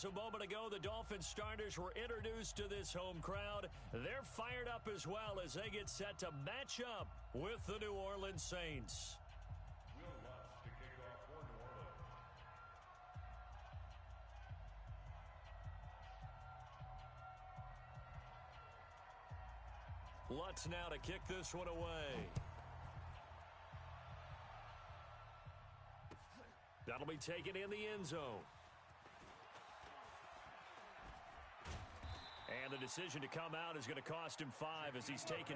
Just a moment ago, the Dolphins starters were introduced to this home crowd. They're fired up as well as they get set to match up with the New Orleans Saints. Will Lutz to kick off for New Orleans. Lutz now to kick this one away. That'll be taken in the end zone. And the decision to come out is going to cost him 5 as he's taken.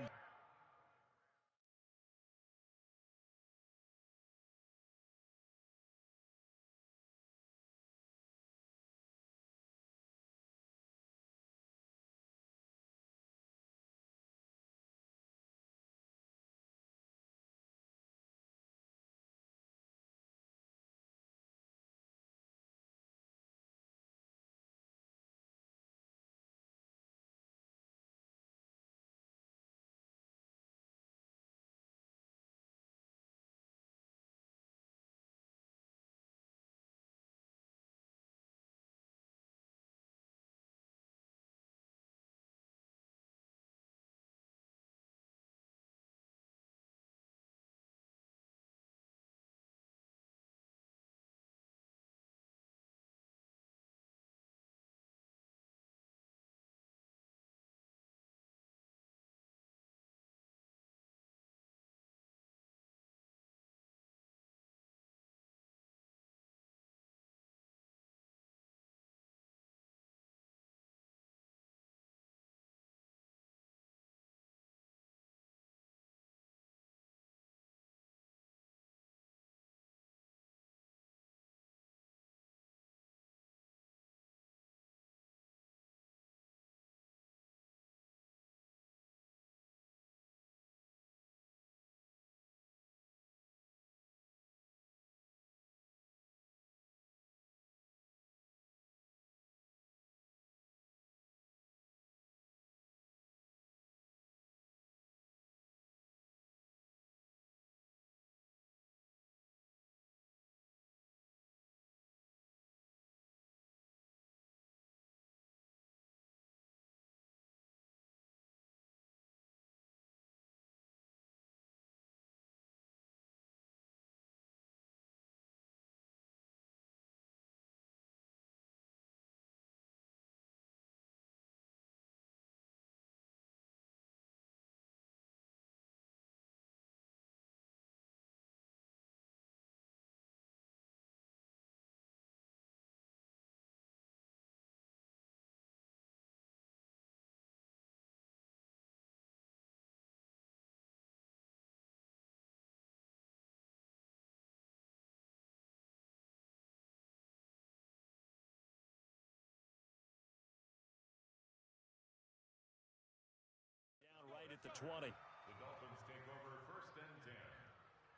Down right at the 20. The Dolphins take over 1st and 10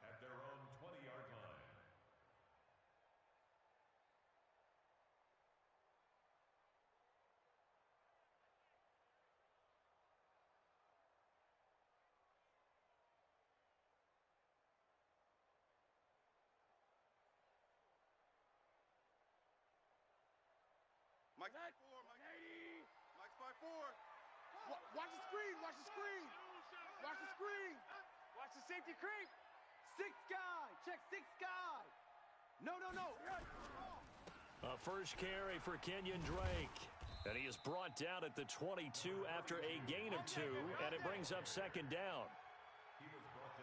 at their own 20-yard line. Mike's by 4, Mike 80. Mike's by 4. Watch the screen, watch the screen. Watch the screen. Watch the safety creep. 6 guy, check 6 guy. No. A first carry for Kenyon Drake. And he is brought down at the 22 after a gain of 2, and it brings up 2nd down.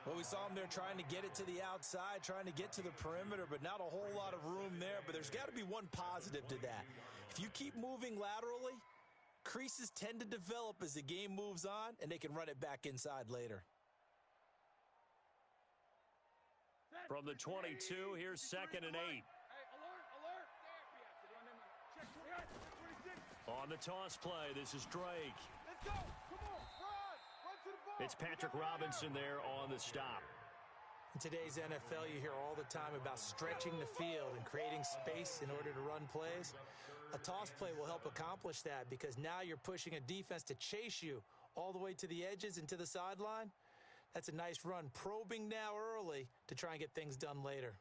Well, we saw him there trying to get it to the outside, trying to get to the perimeter, but not a whole lot of room there. But there's got to be one positive to that. If you keep moving laterally, creases tend to develop as the game moves on, and they can run it back inside later. From the 22, here's 2nd and 8. Hey, alert. On the toss play, this is Drake. Let's go. Come on, run to the ball. It's Patrick Robinson there on the stop. In today's NFL, you hear all the time about stretching the field and creating space in order to run plays. A toss play will help accomplish that because now you're pushing a defense to chase you all the way to the edges and to the sideline. That's a nice run, probing now early to try and get things done later.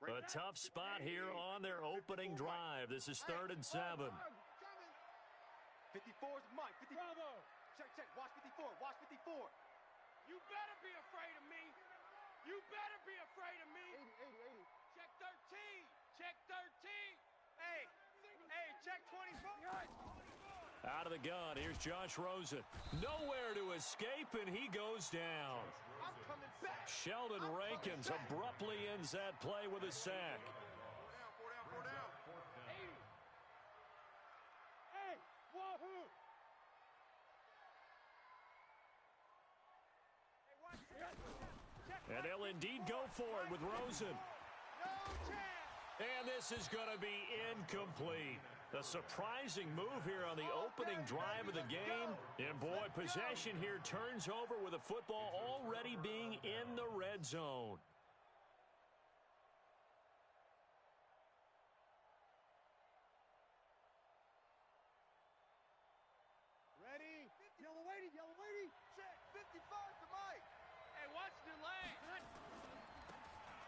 A tough spot here on their opening drive. This is 3rd and 7. 54 is Mike. 50. Bravo. Check. Watch 54. Watch 54. You better be afraid of me. You better be afraid of me. 80. Check 13. Check 13. Hey, check 24. Out of the gun, here's Josh Rosen. Nowhere to escape, and he goes down. I'm coming back. Sheldon Rankins abruptly ends that play with a sack. 4 down. 80. Hey, wahoo. Hey, watch this. And they'll indeed go for it with Rosen. No chance. And this is going to be incomplete. A surprising move here on the opening drive of the game. And boy, possession here turns over with the football already being in the red zone. Ready? Yellow lady. Check. 55 to Mike. Hey, watch the lane.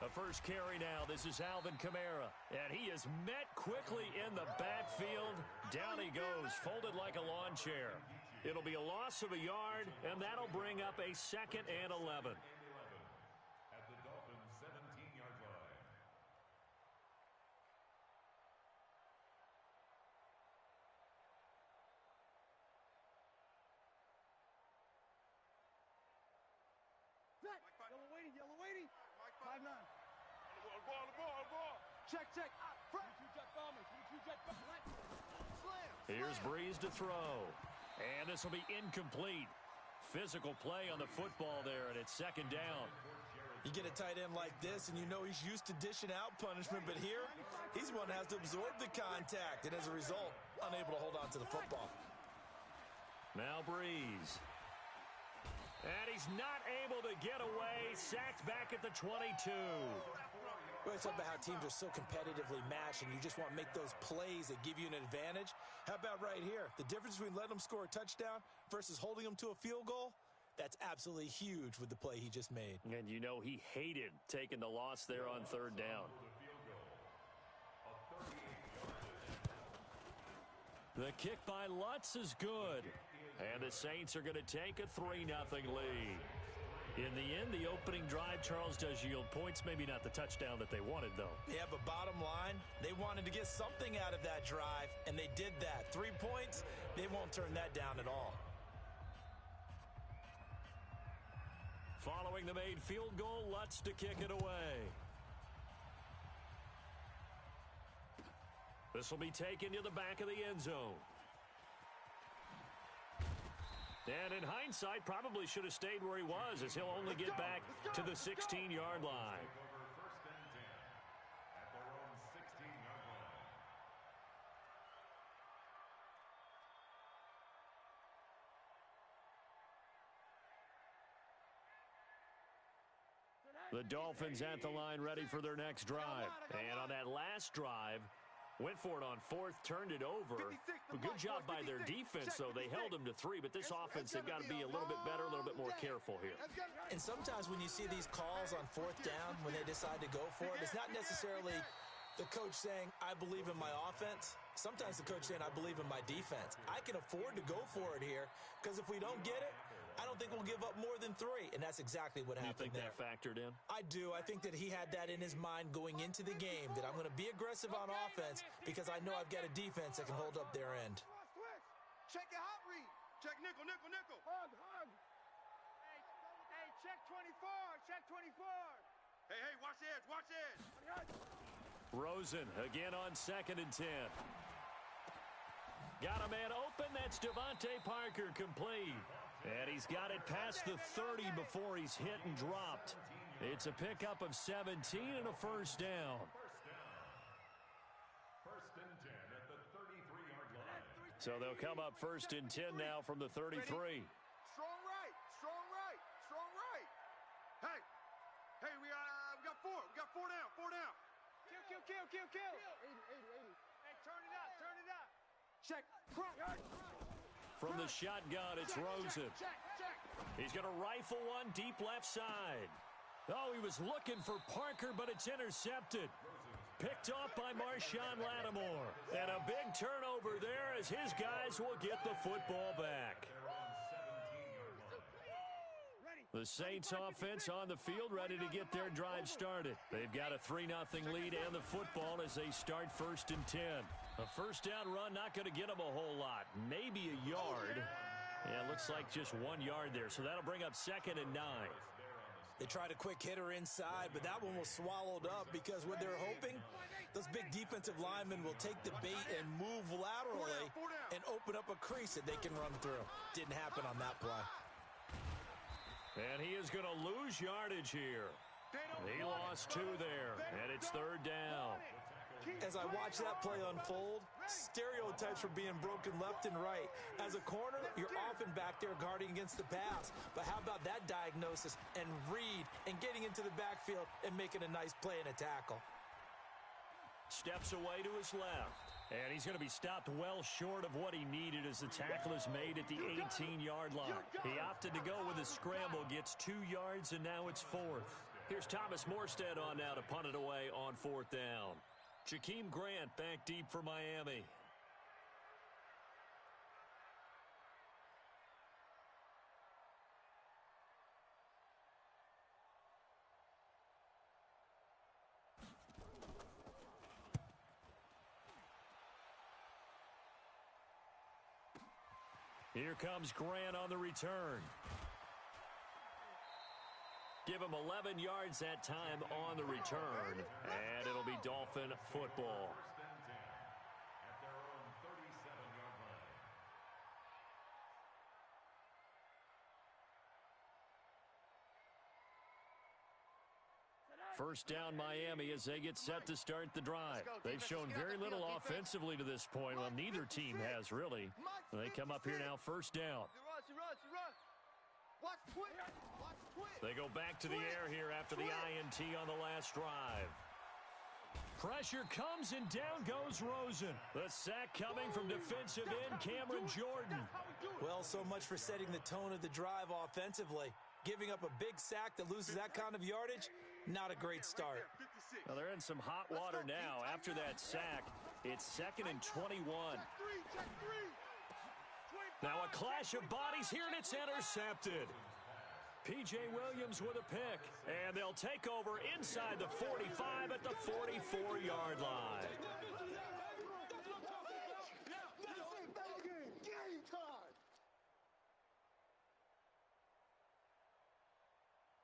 A first carry now. This is Alvin Kamara. And he is met quickly in the backfield. Down he goes, folded like a lawn chair. It'll be a loss of a yard, and that'll bring up a 2nd and 11. At the Dolphins' 17-yard line. Yellow lady. Mike 5'9". Ball. Check. Here's Breeze to throw. And this will be incomplete. Physical play on the football there, and it's 2nd down. You get a tight end like this, and you know he's used to dishing out punishment, but here, he's one that has to absorb the contact, and as a result, unable to hold on to the football. Now Breeze. And he's not able to get away. Sacked back at the 22. We always talk about how teams are so competitively matched, and you just want to make those plays that give you an advantage. How about right here? The difference between letting them score a touchdown versus holding them to a field goal, that's absolutely huge with the play he just made. And you know he hated taking the loss there on 3rd down. The kick by Lutz is good. And the Saints are going to take a 3-0 lead. In the end, the opening drive, Charles, does yield points. Maybe not the touchdown that they wanted, though. Yeah, but bottom line, they wanted to get something out of that drive, and they did that. 3 points, they won't turn that down at all. Following the made field goal, Lutz to kick it away. This will be taken to the back of the end zone. And in hindsight, probably should have stayed where he was, as he'll only get back to the 16-yard line. The Dolphins at the line ready for their next drive. And on that last drive, went for it on 4th, turned it over. A good job by their defense, though. They held them to 3, but this offense, they've got to be a little bit better, a little bit more careful here. And sometimes when you see these calls on 4th down, when they decide to go for it, it's not necessarily the coach saying, I believe in my offense. Sometimes the coach saying, I believe in my defense. I can afford to go for it here, because if we don't get it, I don't think we'll give up more than 3, and that's exactly what happened there. You think that factored in? I do. I think that he had that in his mind going into the game, that I'm going to be aggressive on offense because I know I've got a defense that can hold up their end. Check your hot read. Check nickel. Hug. Hey, check 24. Hey, watch the edge. Rosen again on 2nd and 10. Got a man open. That's Devontae Parker, complete. And he's got it past the 30 before he's hit and dropped. It's a pickup of 17 and a 1st down. 1st and 10 at the 33-yard line. So they'll come up 1st and 10 now from the 33. Strong right. Hey, we got 4. We got 4 down. Kill. 80. Hey, turn it up. Check. From the shotgun, it's Rosen. Check. He's going to rifle one deep left side. Oh, he was looking for Parker, but it's intercepted. Picked off by Marshawn Lattimore. And a big turnover there as his guys will get the football back. The Saints offense on the field ready to get their drive started. They've got a 3-0 lead and the football as they start 1st and 10. A first down run not going to get them a whole lot. Maybe a yard. Yeah, it looks like just 1 yard there. So that'll bring up 2nd and 9. They tried a quick hitter inside, but that one was swallowed up because what they're hoping, those big defensive linemen will take the bait and move laterally and open up a crease that they can run through. Didn't happen on that play. And he is going to lose yardage here. He lost 2 there, and it's 3rd down. As I watch that play unfold, stereotypes were being broken left and right. As a corner, you're often back there guarding against the pass. But how about that diagnosis and read and getting into the backfield and making a nice play and a tackle? Steps away to his left. And he's going to be stopped well short of what he needed as the tackle is made at the 18-yard line. He opted to go with a scramble, gets 2 yards, and now it's 4th. Here's Thomas Morstead on now to punt it away on 4th down. Jakeem Grant back deep for Miami. Here comes Grant on the return. Give him 11 yards that time on the return, and it'll be Dolphin football. At their own 37-yard line. First down Miami as they get set to start the drive. They've shown very little offensively to this point. Well, neither team has really. They come up here now 1st down. They go back to the air here after the INT on the last drive. Pressure comes and down goes Rosen. The sack coming from defensive end Cameron Jordan. Well, so much for setting the tone of the drive offensively. Giving up a big sack that loses that kind of yardage, not a great start. Well, they're in some hot water now. After that sack, it's 2nd and 21. Now a clash of bodies here, and it's intercepted. P.J. Williams with a pick, and they'll take over inside the 45 at the 44-yard line.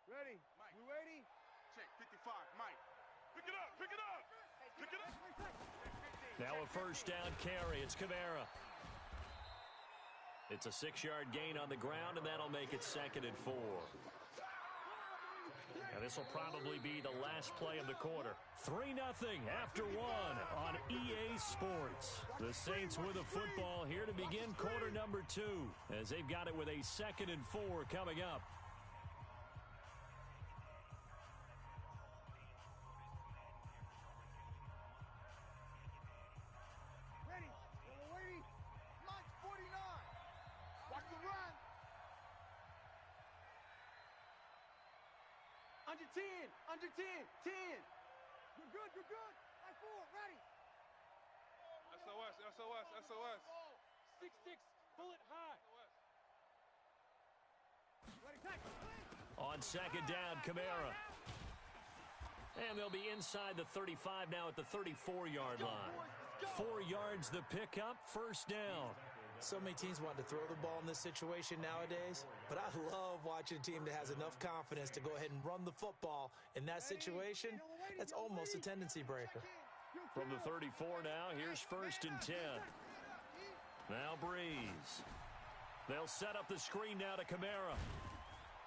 Ready? We ready? Check, 55, Mike. Pick it up, pick it up! Pick it up! Now a first down carry. It's Kamara. It's a 6-yard gain on the ground, and that'll make it 2nd and 4. And this will probably be the last play of the quarter. 3-0 after 1 on EA Sports. The Saints with the football here to begin quarter number 2 as they've got it with a 2nd and 4 coming up. Under 10, 10. You're good, you're good. Like 4, ready. SOS, SOS, SOS. 6-6, bullet high. Ready, tackle. On 2nd down, Kamara. And they'll be inside the 35 now at the 34-yard line. 4 yards the pickup, 1st down. So many teams want to throw the ball in this situation nowadays, but I love watching a team that has enough confidence to go ahead and run the football. In that situation, that's almost a tendency breaker. From the 34 now, here's 1st and 10. Now Breeze. They'll set up the screen now to Kamara.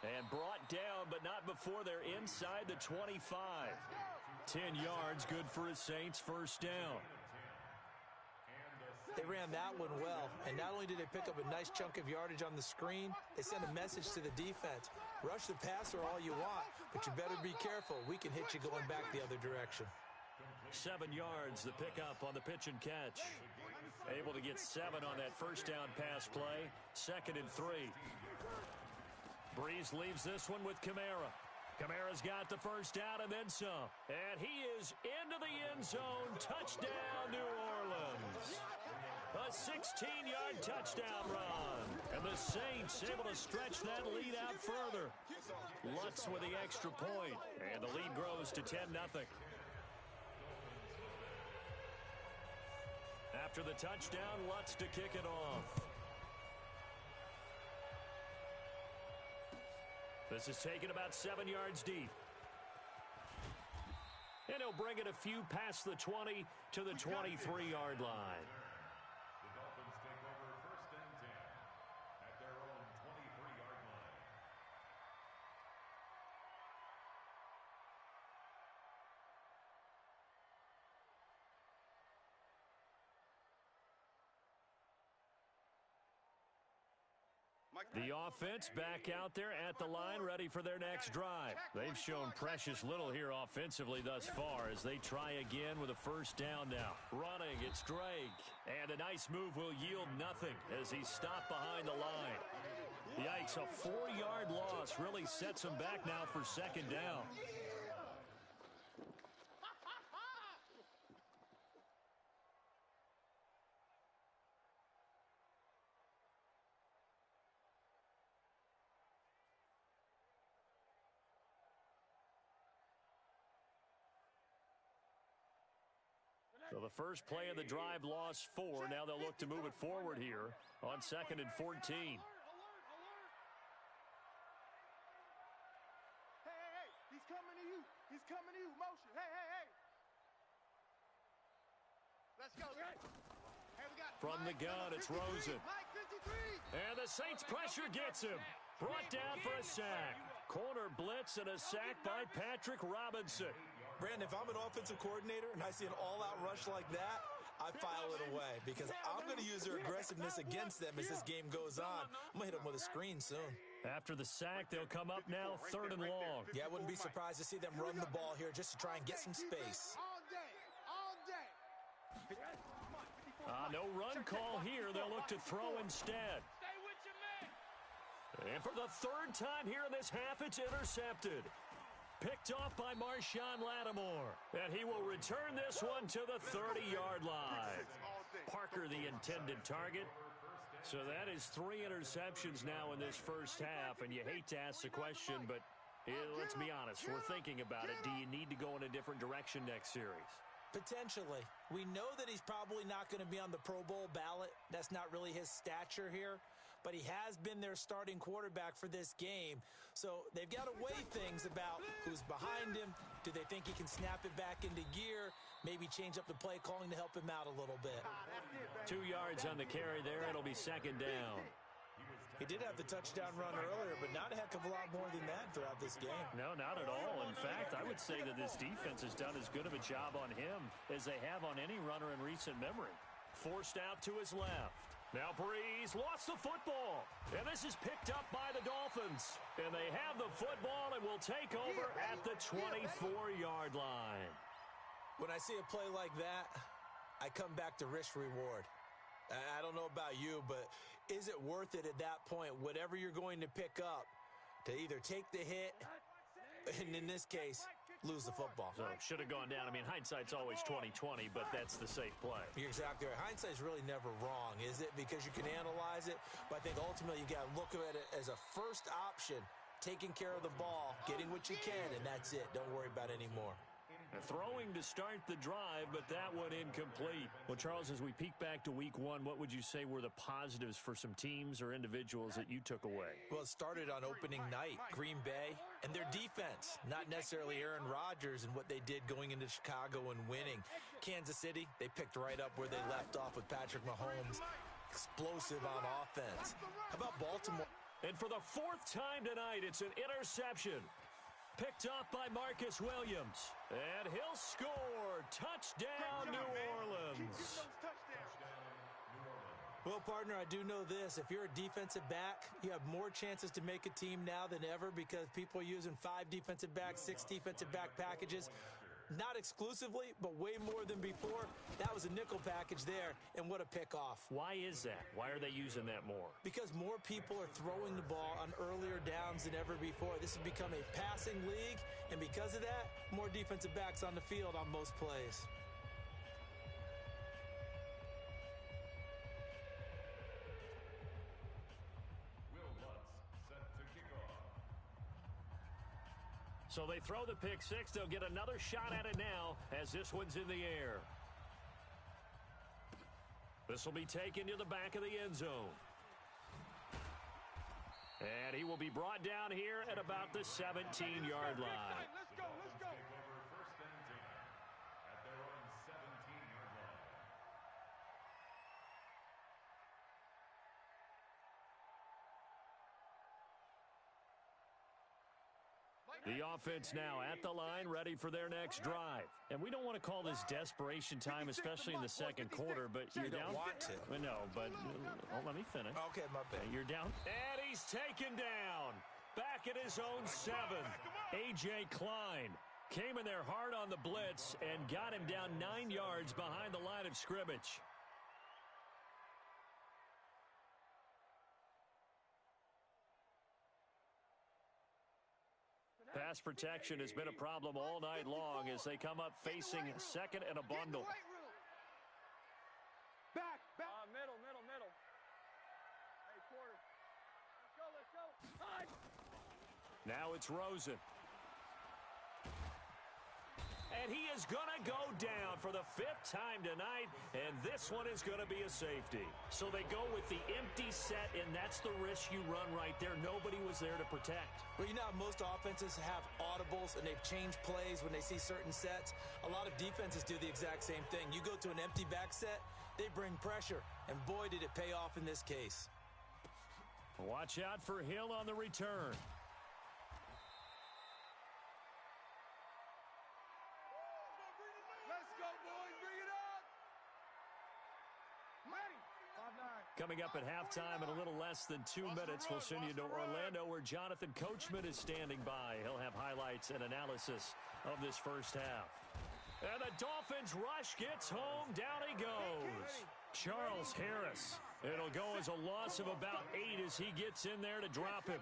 And brought down, but not before they're inside the 25. 10 yards, good for his Saints, 1st down. They ran that one well, and not only did they pick up a nice chunk of yardage on the screen, they sent a message to the defense. Rush the passer all you want, but you better be careful. We can hit you going back the other direction. 7 yards, the pickup on the pitch and catch. Able to get 7 on that first down pass play. 2nd and 3. Breeze leaves this one with Kamara. Kamara's got the first down and then some. And he is into the end zone. Touchdown, New Orleans. A 16-yard touchdown run. And the Saints able to stretch that lead out further. Lutz with the extra point. And the lead grows to 10-0. After the touchdown, Lutz to kick it off. This is taken about 7 yards deep. And he'll bring it a few past the 20 to the 23-yard line. The Dolphins take over first and 10 at their own 23-yard line. The offense back out there at the line, ready for their next drive. They've shown precious little here offensively thus far as they try again with a first down now. Running, it's Drake. And a nice move will yield nothing as he's stopped behind the line. Yikes, a 4-yard loss really sets him back now for second down. So the first play of the drive lost 4. Now they'll look to move it forward here on 2nd and 14. Hey, he's coming to you. He's coming to you. Motion. Hey. Let's go. Hey, we got From the gun, it's Rosen. Mike 53. And the Saints pressure gets him. Brought down for a sack. Corner blitz and a sack by Patrick Robinson. Brandon, if I'm an offensive coordinator and I see an all-out rush like that, I file it away because I'm going to use their aggressiveness against them as this game goes on. I'm going to hit them with a screen soon. After the sack, they'll come up now 3rd and long. Yeah, I wouldn't be surprised to see them run the ball here just to try and get some space. All day. No run call here. They'll look to throw instead. Stay with your man. And for the 3rd time here in this half, it's intercepted. Picked off by Marshawn Lattimore. And he will return this one to the 30-yard line. Parker, the intended target. So that is 3 interceptions now in this first half. And you hate to ask the question, but let's be honest. We're thinking about it. Do you need to go in a different direction next series? Potentially. We know that he's probably not going to be on the Pro Bowl ballot. That's not really his stature here. But he has been their starting quarterback for this game. So they've got to weigh things about who's behind him. Do they think he can snap it back into gear? Maybe change up the play calling to help him out a little bit. 2 yards on the carry there. It'll be 2nd down. He did have the touchdown run earlier, but not a heck of a lot more than that throughout this game. No, not at all. In fact, I would say that this defense has done as good of a job on him as they have on any runner in recent memory. Forced out to his left. Now Breeze lost the football. And this is picked up by the Dolphins. And they have the football and will take over at the 24-yard line. When I see a play like that, I come back to risk-reward. I don't know about you, but is it worth it at that point, whatever you're going to pick up, to either take the hit, and in this case, lose the football? So should have gone down. I mean, hindsight's always 20/20, but that's the safe play. You're exactly right. Hindsight's really never wrong, is it? Because you can analyze it, but I think ultimately you got to look at it as a first option, taking care of the ball, getting what you can, and that's it. Don't worry about any more. Throwing to start the drive, but that one incomplete. Well, Charles, as we peek back to week 1, what would you say were the positives for some teams or individuals that you took away? Well, it started on opening night. Green Bay and their defense, not necessarily Aaron Rodgers and what they did going into Chicago and winning. Kansas City, they picked right up where they left off with Patrick Mahomes. Explosive on offense. How about Baltimore? And for the 4th time tonight, it's an interception. Picked off by Marcus Williams. And he'll score. Touchdown, New Orleans. Well, partner, I do know this. If you're a defensive back, you have more chances to make a team now than ever because people are using 5 defensive backs, 6 defensive back packages. Not exclusively, but way more than before. That was a nickel package there, and what a pickoff. Why is that? Why are they using that more? Because more people are throwing the ball on earlier downs than ever before. This has become a passing league, and because of that, more defensive backs on the field on most plays. So they throw the pick six. They'll get another shot at it now as this one's in the air. This will be taken to the back of the end zone. And he will be brought down here at about the 17-yard line. Let's go, let's go. First and 10 at their own 17-yard line. The offense now at the line, ready for their next drive. And we don't want to call this desperation time, especially in the second quarter, but you're down. You don't want to. No, but let me finish. Okay, my bad. You're down. And he's taken down. Back at his own 7. A.J. Klein came in there hard on the blitz and got him down 9 yards behind the line of scrimmage. Pass protection has been a problem all night long as they come up facing second and a bundle. Back. Middle. Hey, quarter. Let's go. High. Now it's Rosen. And he is going to go down for the 5th time tonight, and this one is going to be a safety. So they go with the empty set, and that's the risk you run right there. Nobody was there to protect. Well, you know how most offenses have audibles, and they've changed plays when they see certain sets. A lot of defenses do the exact same thing. You go to an empty back set, they bring pressure, and boy, did it pay off in this case. Watch out for Hill on the return. Let's go, boys. Bring it up. Ready. 5-9. Coming up at halftime in a little less than 2 minutes, we'll send you to Orlando where Jonathan Coachman is standing by. He'll have highlights and analysis of this first half. And the Dolphins rush gets home. Down he goes. Charles Harris. It'll go as a loss of about 8 as he gets in there to drop him.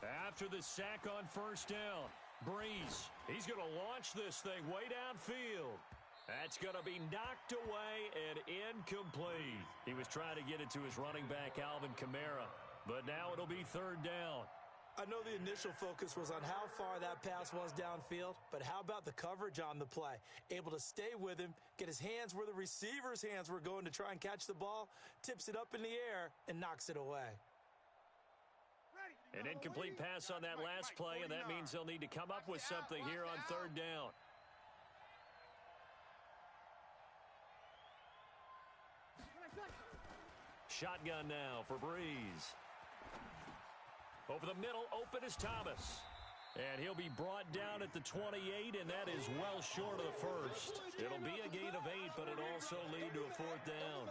After the sack on first down, Breeze, he's going to launch this thing way downfield. That's going to be knocked away and incomplete. He was trying to get it to his running back, Alvin Kamara, but now it'll be 3rd down. I know the initial focus was on how far that pass was downfield, but how about the coverage on the play? Able to stay with him, get his hands where the receiver's hands were going to try and catch the ball, tips it up in the air, and knocks it away. An incomplete pass on that last play, and that means they'll need to come up with something here on 3rd down. Shotgun now for Breeze. Over the middle, open is Thomas. And he'll be brought down at the 28, and that is well short of the first. It'll be a gain of 8, but it'll also lead to a 4th down.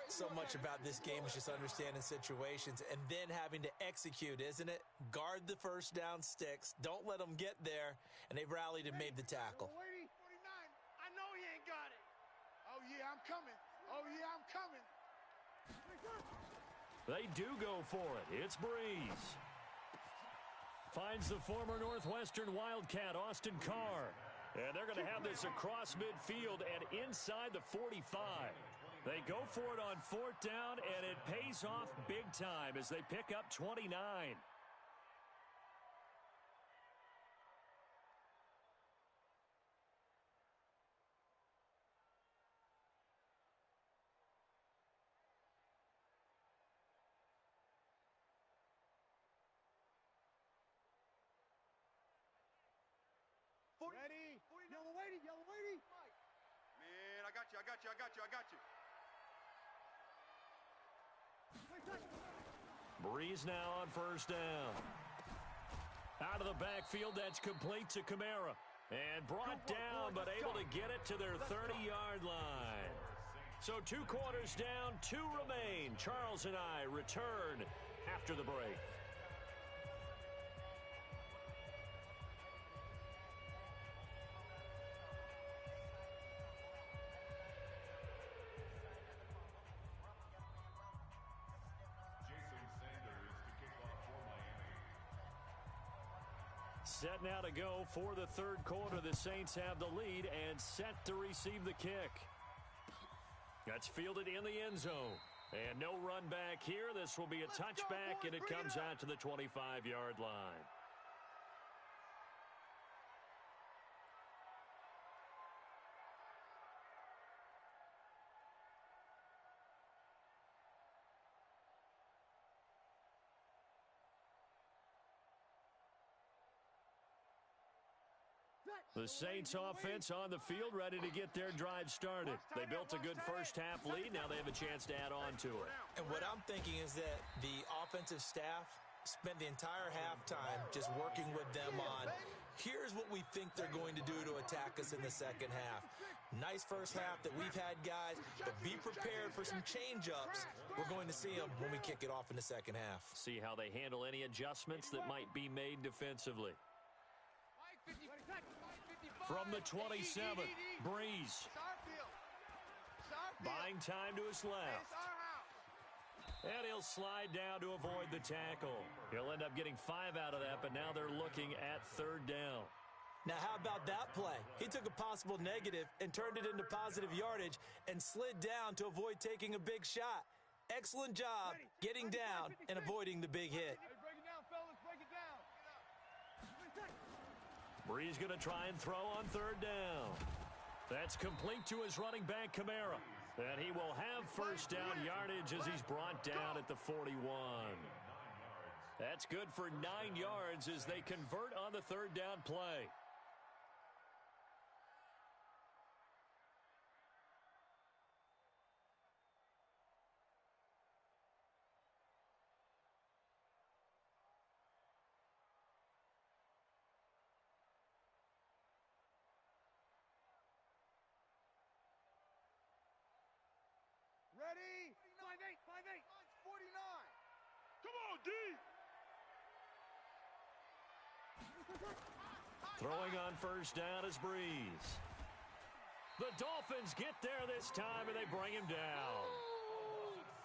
So much about this game is just understanding situations and then having to execute, isn't it? Guard the first down sticks. Don't let them get there. And they rallied and made the tackle. 49. I know he ain't got it. Oh, yeah, I'm coming. They do go for it. It's Breeze. Finds the former Northwestern Wildcat, Austin Carr. And they're going to have this across midfield and inside the 45. They go for it on 4th down, and it pays off big time as they pick up 29. Ready. Yellow lady. Man, I got you. Breeze now on first down. Out of the backfield, that's complete to Kamara. And brought down, but able to get it to their 30-yard line. So 2 quarters down, 2 remain. Charles and I return after the break. Set now to go for the third quarter. The Saints have the lead and set to receive the kick. That's fielded in the end zone. And no run back here. This will be a touchback, and it comes out to the 25-yard line. The Saints offense on the field, ready to get their drive started. They built a good first-half lead. Now they have a chance to add on to it. And what I'm thinking is that the offensive staff spent the entire halftime just working with them on, here's what we think they're going to do to attack us in the second half. Nice first half that we've had, guys, but be prepared for some change-ups. We're going to see them when we kick it off in the second half. See how they handle any adjustments that might be made defensively. From the 27, Breeze. Buying time to his left. And he'll slide down to avoid the tackle. He'll end up getting 5 out of that, but now they're looking at third down. Now, how about that play? He took a possible negative and turned it into positive yardage and slid down to avoid taking a big shot. Excellent job getting down and avoiding the big hit. Breeze going to try and throw on third down. That's complete to his running back, Kamara. And he will have first down yardage as he's brought down at the 41. That's good for 9 yards as they convert on the third down play. Ready? 5-8, 5-8. 49. Come on, D. Throwing on first down is Breeze. The Dolphins get there this time, and they bring him down.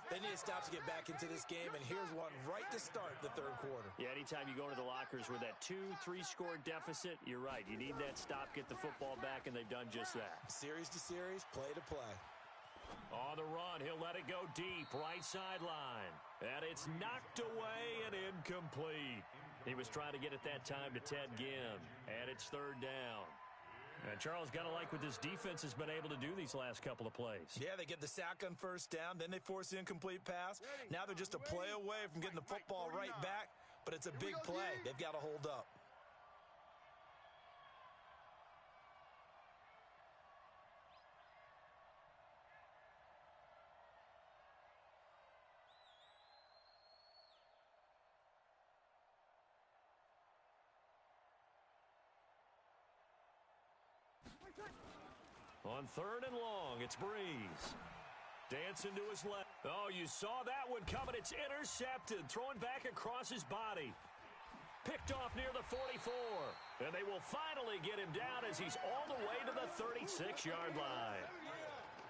They need to stop to get back into this game, and here's one right to start the third quarter. Yeah, anytime you go to the lockers with that 2-3 score deficit, you're right. You need that stop, get the football back, and they've done just that. Series to series, play to play. On the run, he'll let it go deep, right sideline. And it's knocked away and incomplete. He was trying to get it that time to Ted Ginn, and it's third down. And Charles, got to like what this defense has been able to do these last couple of plays. Yeah, they get the sack on first down, then they force the incomplete pass. Now they're just a play away from getting the football right back, but it's a big play. They've got to hold up. On third and long, it's Breeze. Dancing to his left. Oh, you saw that one coming. It's intercepted. Thrown back across his body. Picked off near the 44. And they will finally get him down as he's all the way to the 36-yard line.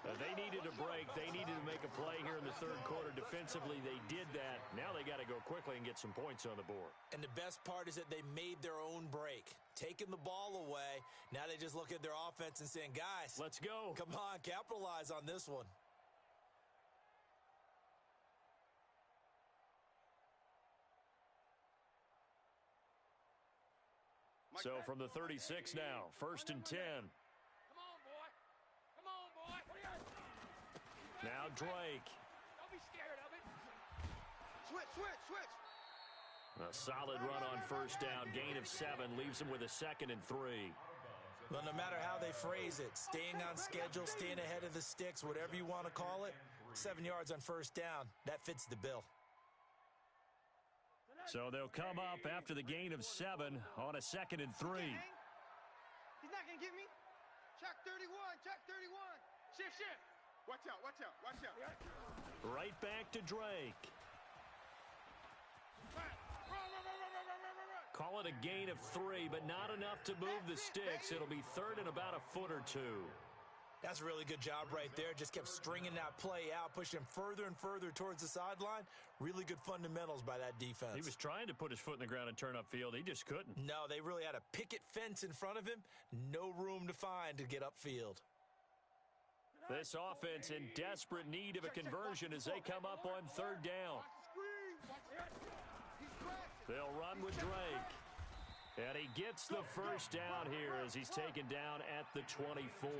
They needed a break. They needed to make a play here in the third quarter. Defensively, they did that. Now they got to go quickly and get some points on the board. And the best part is that they made their own break. Taking the ball away. Now they just look at their offense and saying, guys, let's go. Come on, capitalize on this one. So from the 36 now, first and 10. Now Drake. Don't be scared of it. Switch. A solid run on first down. Gain of 7 leaves him with a 2nd and 3. Well, no matter how they phrase it, staying on schedule, staying ahead of the sticks, whatever you want to call it, 7 yards on first down, that fits the bill. So they'll come up after the gain of 7 on a 2nd and 3. He's not going to get me. Check 31. Shift. Watch out. Right back to Drake. Call it a gain of 3, but not enough to move the sticks. It'll be third and about a foot or two. That's a really good job right there. Just kept stringing that play out, pushing him further and further towards the sideline. Really good fundamentals by that defense. He was trying to put his foot in the ground and turn upfield. He just couldn't. No, they really had a picket fence in front of him. No room to find to get upfield. This offense in desperate need of a conversion as they come up on third down. They'll run with Drake. And he gets the first down here as he's taken down at the 24.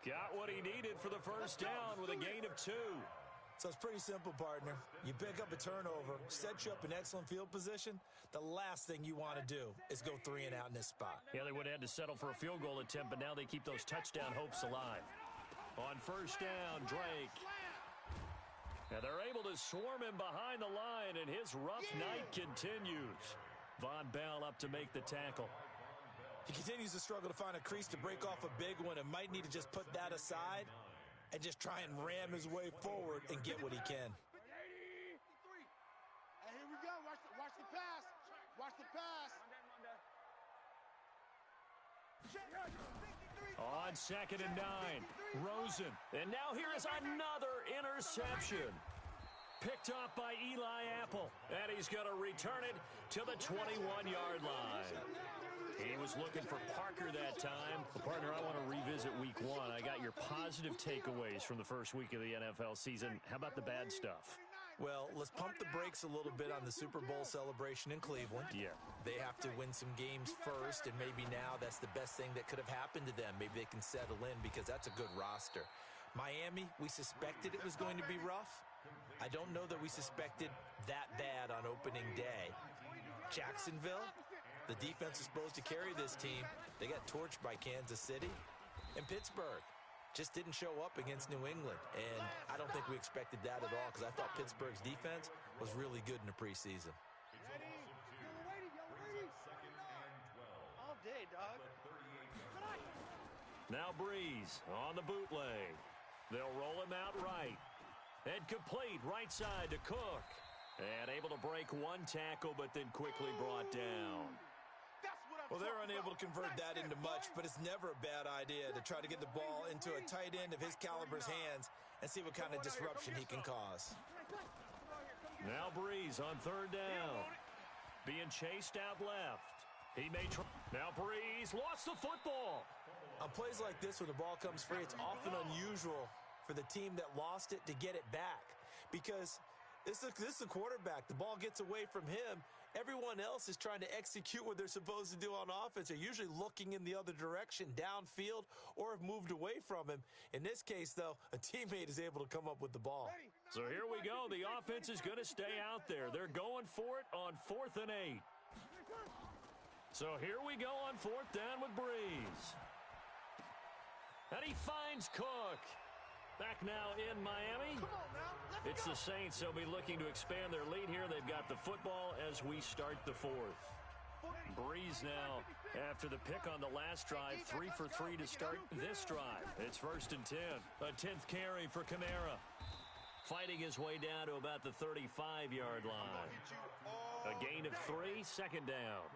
Got what he needed for the first down with a gain of 2. So it's pretty simple, partner. You pick up a turnover, set you up in excellent field position. The last thing you want to do is go 3 and out in this spot. Yeah, they would have had to settle for a field goal attempt, but now they keep those touchdown hopes alive. On first down, Drake. And they're able to swarm him behind the line, and his rough night continues. Von Bell up to make the tackle. He continues to struggle to find a crease to break off a big one and might need to just put that aside and just try and ram his way forward and get what he can. Hey, here we go. Watch the pass. Watch the pass. On 2nd and 9, Rosen. And now here is another interception. Picked off by Eli Apple. And he's going to return it to the 21-yard line. He was looking for Parker that time. Well, partner, I want to revisit week 1. I got your positive takeaways from the first week of the NFL season. How about the bad stuff? Well, let's pump the brakes a little bit on the Super Bowl celebration in Cleveland. Yeah. They have to win some games first, and maybe now that's the best thing that could have happened to them. Maybe they can settle in because that's a good roster. Miami, we suspected it was going to be rough. I don't know that we suspected that bad on opening day. Jacksonville, the defense is supposed to carry this team. They got torched by Kansas City. And Pittsburgh just didn't show up against New England. And I don't think we expected that at all because I thought Pittsburgh's defense was really good in the preseason. All day, dog. Now Breeze on the bootleg. They'll roll him out right. And complete right side to Cook. And able to break one tackle, but then quickly brought down. Well, they're unable to convert that into much, but it's never a bad idea to try to get the ball into a tight end of his caliber's hands and see what kind of disruption he can cause. Now Breeze on third down. Being chased out left. He may try. Now Breeze lost the football. On plays like this, when the ball comes free, it's often unusual for the team that lost it to get it back because this is a quarterback. The ball gets away from him. Everyone else is trying to execute what they're supposed to do on offense. They're usually looking in the other direction, downfield, or have moved away from him. In this case, though, a teammate is able to come up with the ball. So here we go. The offense is going to stay out there. They're going for it on 4th and 8. So here we go on 4th down with Breeze. And he finds Cook. Back now in Miami. It's the Saints. They'll be looking to expand their lead here. They've got the football as we start the 4th. Breeze now after the pick on the last drive. 3 for 3 to start this drive. It's 1st and 10. A 10th carry for Kamara. Fighting his way down to about the 35-yard line. A gain of 3, 2nd down.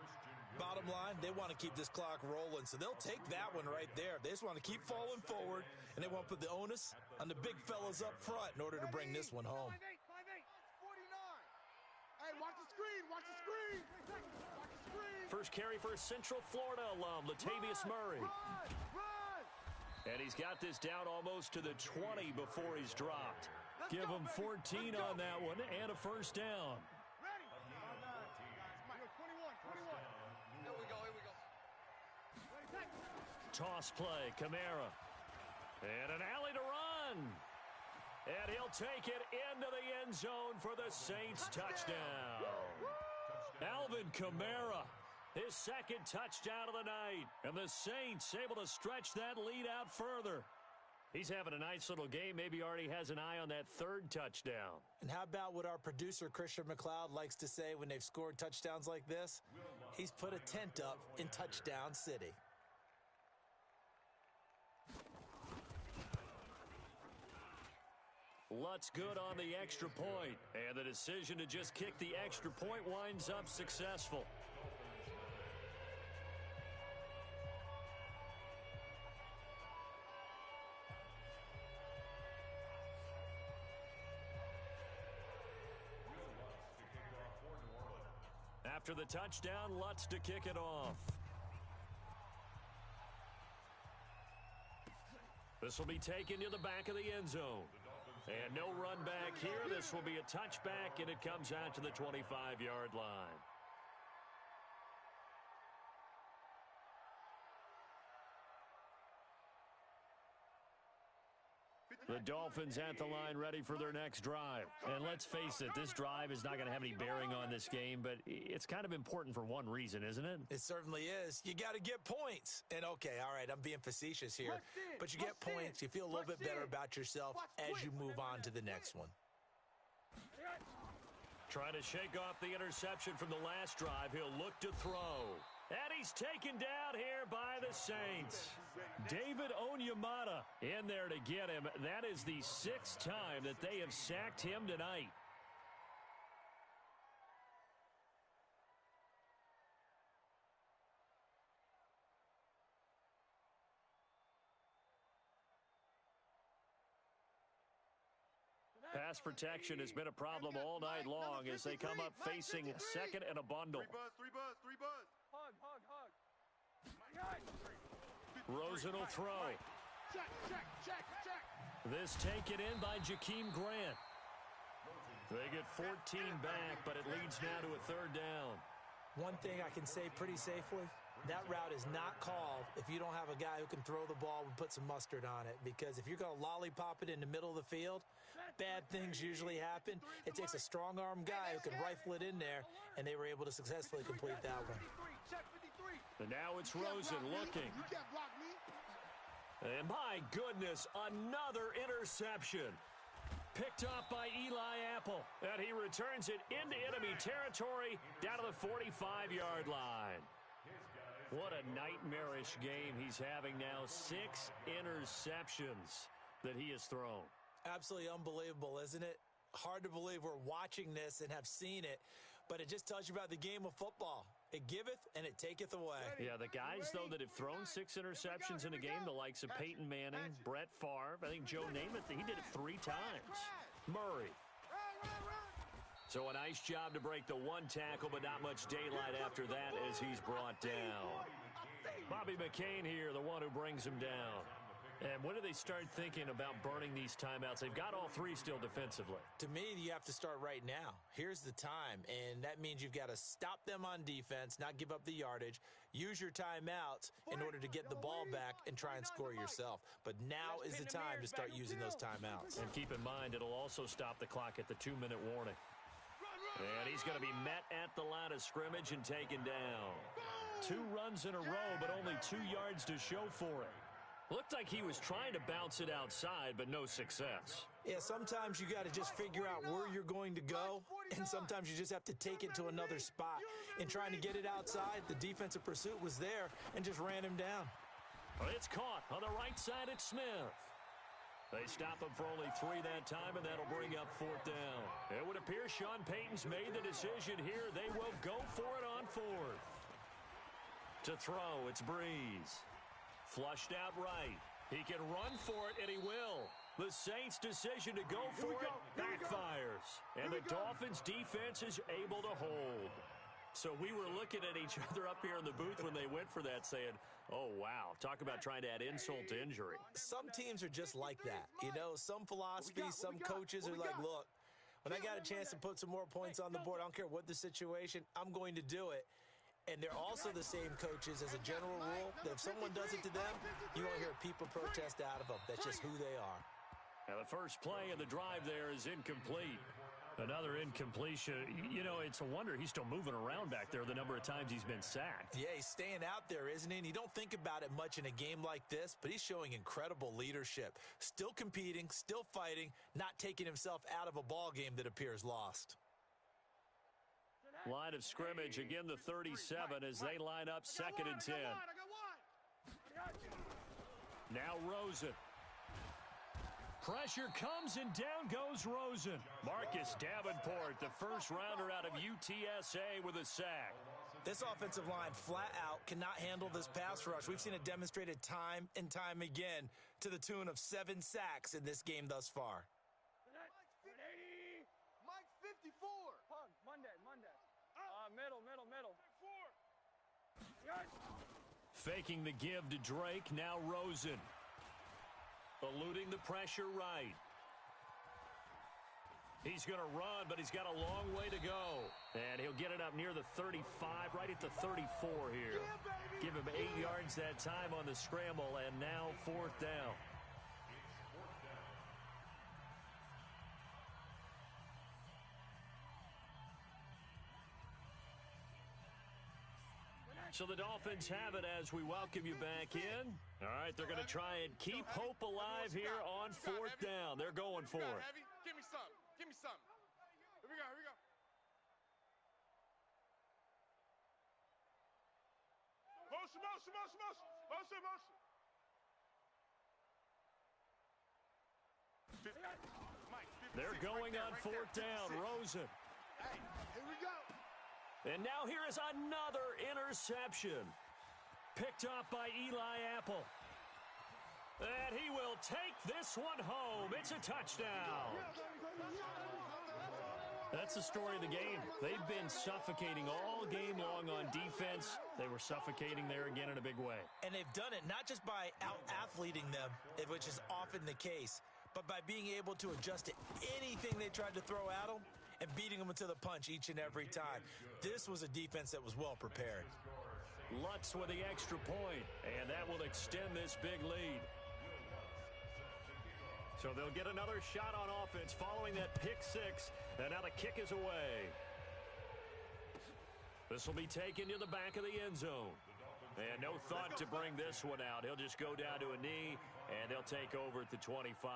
Bottom line, they want to keep this clock rolling, so they'll take that one right there. They just want to keep falling forward, and they want to put the onus on the big fellas up front in order to bring this one home. 5'8", 49. Hey, watch the screen, watch the screen. Watch the screen. First carry for a Central Florida alum, Latavius Murray. Run. And he's got this down almost to the 20 before he's dropped. Give him 14 on that one and a first down. Ready. 21. Here we go. Toss play, Kamara. And an alley to run. And he'll take it into the end zone for the Saints touchdown. Alvin Kamara, his 2nd touchdown of the night. And the Saints able to stretch that lead out further. He's having a nice little game. Maybe already has an eye on that 3rd touchdown. And how about what our producer, Christian McLeod, likes to say when they've scored touchdowns like this? He's put a tent up in Touchdown City. Lutz good on the extra point. And the decision to just kick the extra point winds up successful. After the touchdown, Lutz to kick it off. This will be taken to the back of the end zone. And no run back here. This will be a touchback, and it comes out to the 25-yard line. The Dolphins at the line ready for their next drive. And let's face it, this drive is not going to have any bearing on this game, but it's kind of important for one reason, isn't it? It certainly is. You got to get points. And, okay, all right, I'm being facetious here. But you get points. You feel a little bit better about yourself as you move on to the next one. Trying to shake off the interception from the last drive. He'll look to throw. And he's taken down here by the Saints. David Onyemata in there to get him. That is the 6th time that they have sacked him tonight. Pass protection has been a problem all night long as they come up facing second and a bundle. Three buzz. Hug. Rosen will throw. Check. This taken in by Jakeem Grant. They get 14 back, but it leads now to a 3rd down. One thing I can say pretty safely, that route is not called if you don't have a guy who can throw the ball and put some mustard on it. Because if you're going to lollipop it in the middle of the field, bad things usually happen. It takes a strong-arm guy who can rifle it in there, and they were able to successfully complete that one. And now it's Rosen looking. And my goodness, another interception. Picked off by Eli Apple. And he returns it into enemy territory down to the 45-yard line. What a nightmarish game he's having now. 6 interceptions that he has thrown. Absolutely unbelievable, isn't it? Hard to believe we're watching this and have seen it, but it just tells you about the game of football. It giveth and it taketh away. Yeah, the guys, though, that have thrown 6 interceptions in a game, the likes of Peyton Manning, Brett Favre, I think Joe Namath, he did it 3 times. Murray. So a nice job to break the 1 tackle, but not much daylight after that as he's brought down. Bobby McCain here, the one who brings him down. And when do they start thinking about burning these timeouts? They've got all 3 still defensively. To me, you have to start right now. Here's the time, and that means you've got to stop them on defense, not give up the yardage, use your timeouts in order to get the ball back and try and score yourself. But now is the time to start using those timeouts. And keep in mind, it'll also stop the clock at the 2-minute warning. And he's going to be met at the line of scrimmage and taken down. 2 runs in a row, but only 2 yards to show for it. Looked like he was trying to bounce it outside, but no success. Yeah, sometimes you got to just figure out where you're going to go, and sometimes you just have to take it to another spot. In trying to get it outside, the defensive pursuit was there and just ran him down. Well, it's caught on the right side at Smith. They stop him for only 3 that time, and that'll bring up 4th down. It would appear Sean Payton's made the decision here. They will go for it on 4th. To throw, it's Breeze. Flushed out right. He can run for it, and he will. The Saints' decision to go for it backfires. And the Dolphins' defense is able to hold. So we were looking at each other up here in the booth when they went for that saying, oh, wow, talk about trying to add insult to injury. Some teams are just like that. You know, some philosophies, some coaches are like, look, when I got a chance to put some more points on the board, I don't care what the situation, I'm going to do it. And they're also the same coaches as a general rule that if someone does it to them, you won't hear people protest out of them. That's just who they are. Now the first play of the drive there is incomplete. Another incompletion. You know, it's a wonder he's still moving around back there the number of times he's been sacked. Yeah, he's staying out there, isn't he? And you don't think about it much in a game like this, but he's showing incredible leadership. Still competing, still fighting, not taking himself out of a ball game that appears lost. Line of scrimmage, again the 37 as they line up 2nd and 10. Now Rosen. Pressure comes and down goes Rosen. Marcus Davenport, the first rounder out of UTSA with a sack. This offensive line flat out cannot handle this pass rush. We've seen it demonstrated time and time again to the tune of 7 sacks in this game thus far. Mike 54. Monday. Middle. Faking the give to Drake, now Rosen. Eluding the pressure right. He's going to run, but he's got a long way to go. And he'll get it up near the 35, right at the 34 here. Give him 8 yards that time on the scramble, and now 4th down. So the Dolphins have it as we welcome you back in. All right, they're going to try and keep hope alive here on 4th down. They're going for it. Give me some. Give me some. Here we go. Here we go. Motion, motion, motion, motion. Motion, motion. They're going on 4th down. Rosen. Hey, here we go. And now here is another interception. Picked off by Eli Apple. And he will take this one home. It's a touchdown. That's the story of the game. They've been suffocating all game long on defense. They were suffocating there again in a big way. And they've done it not just by out-athleting them, which is often the case, but by being able to adjust to anything they tried to throw at them and beating them to the punch each and every time. This was a defense that was well prepared. Lutz with the extra point, and that will extend this big lead. So they'll get another shot on offense following that pick six, and now the kick is away. This will be taken to the back of the end zone. And no thought to bring this one out. He'll just go down to a knee, and they'll take over at the 25.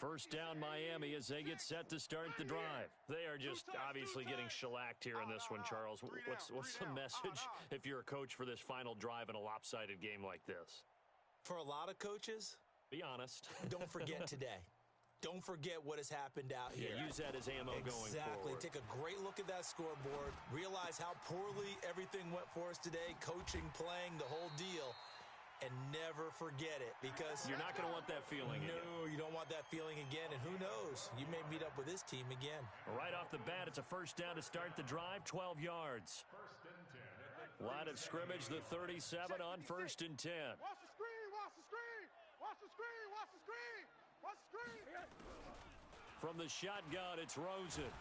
First down Miami as they get set to start the drive. They are just obviously getting shellacked here in this one, Charles. What's the message if you're a coach for this final drive in a lopsided game like this? For a lot of coaches, be honest. Don't forget today. Don't forget what has happened out here. Yeah, use that as ammo going forward. Exactly. Take a great look at that scoreboard. Realize how poorly everything went for us today. Coaching, playing, the whole deal. And never forget it, because you're not going to want that feeling again. No, you don't want that feeling again, and who knows? You may meet up with this team again. Right off the bat, it's a first down to start the drive, 12 yards. Line of scrimmage, the 37 on 1st and 10. Watch the screen, watch the screen, watch the screen, watch the screen, watch the screen. From the shotgun, it's Rosen.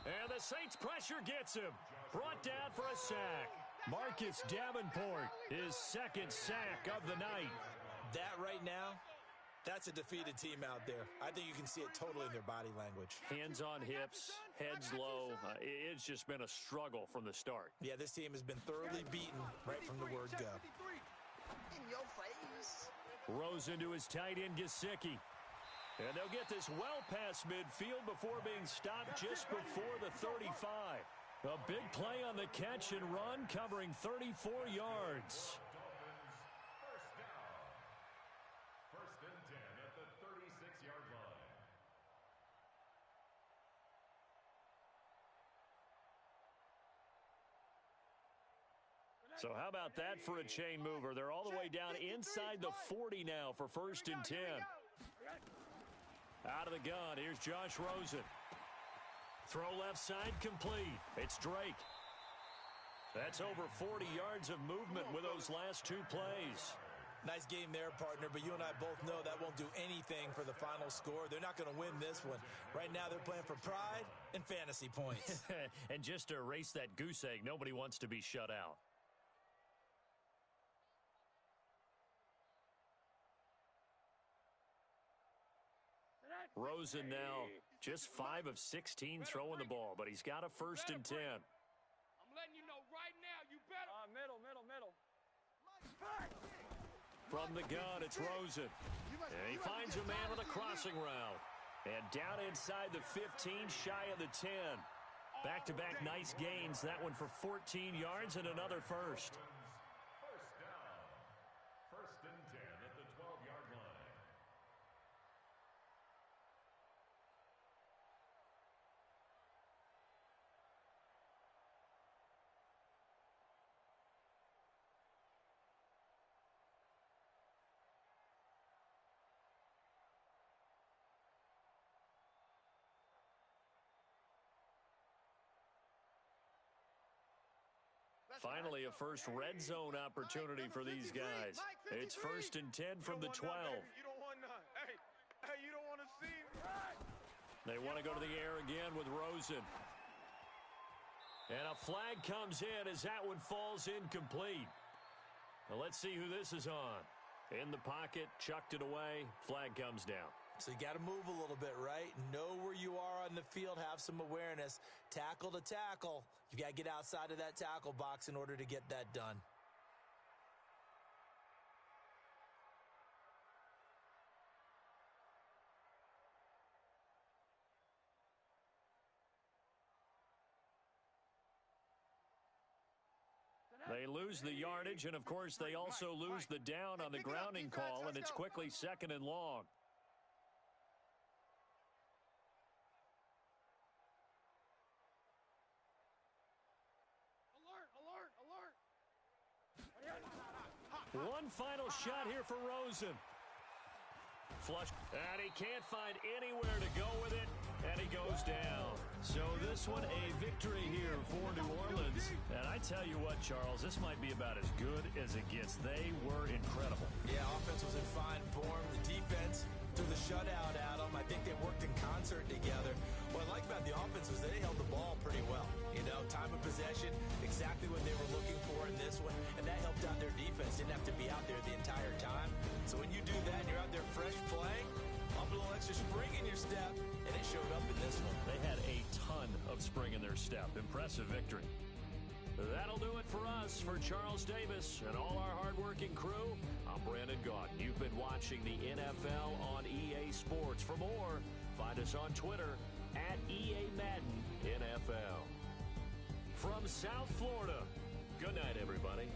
And the Saints pressure gets him. Brought down for a sack. Marcus Davenport, his second sack of the night. That right now, that's a defeated team out there. I think you can see it totally in their body language. Hands on hips, heads low. It's just been a struggle from the start. Yeah, this team has been thoroughly beaten right from the word go. In your face. Rosen to his tight end, Gesicki. And they'll get this well past midfield before being stopped just before the 35. A big play on the catch and run, covering 34 yards. First and 10 at the 36-yard line. So how about that for a chain mover? They're all the way down inside the 40 now for 1st and 10. Out of the gun, here's Josh Rosen. Throw left side complete. It's Drake. That's over 40 yards of movement with those last 2 plays. Nice game there, partner, but you and I both know that won't do anything for the final score. They're not going to win this one. Right now, they're playing for pride and fantasy points. And just to erase that goose egg, nobody wants to be shut out. Rosen now just 5 of 16 throwing the ball, but he's got a 1st and 10. I'm letting you know right now, you better. Middle. From the gun, it's Rosen. And he finds a man on the crossing route. And down inside the 15, shy of the 10. Back-to-back nice gains. That one for 14 yards and another first. First down. First and 10 at the 12-yard line. Finally, a first red zone opportunity for these guys. It's 1st and 10 from the 12. You don't want none. Hey, you don't want to see me. They want to go to the air again with Rosen. And a flag comes in as that one falls incomplete. Now let's see who this is on. In the pocket, chucked it away, flag comes down. So you got to move a little bit, right? Know where you are on the field, have some awareness. Tackle to tackle. You got to get outside of that tackle box in order to get that done. They lose the yardage, and of course they also lose the down on the grounding call, and it's quickly 2nd and long. Alert. One final shot here for Rosen. Flush, and he can't find anywhere to go with it, and he goes down. So this one a victory here for New Orleans. And I tell you what, Charles, this might be about as good as it gets. They were incredible. Yeah, offense was in fine form. The defense threw the shutout at them. I think they worked in concert together. What I like about the offense was they held the ball pretty well. You know, time of possession, exactly what they were looking for in this one. And that helped out their defense. Didn't have to be out there the entire time. So when you do that and you're out there fresh playing, pump a little extra spring in your step, and it showed up in this one. They had a ton of spring in their step. Impressive victory. That'll do it for us. For Charles Davis and all our hardworking crew, I'm Brandon Gaudin. You've been watching the NFL on EA Sports. For more, find us on Twitter at EA Madden NFL. From South Florida, good night, everybody.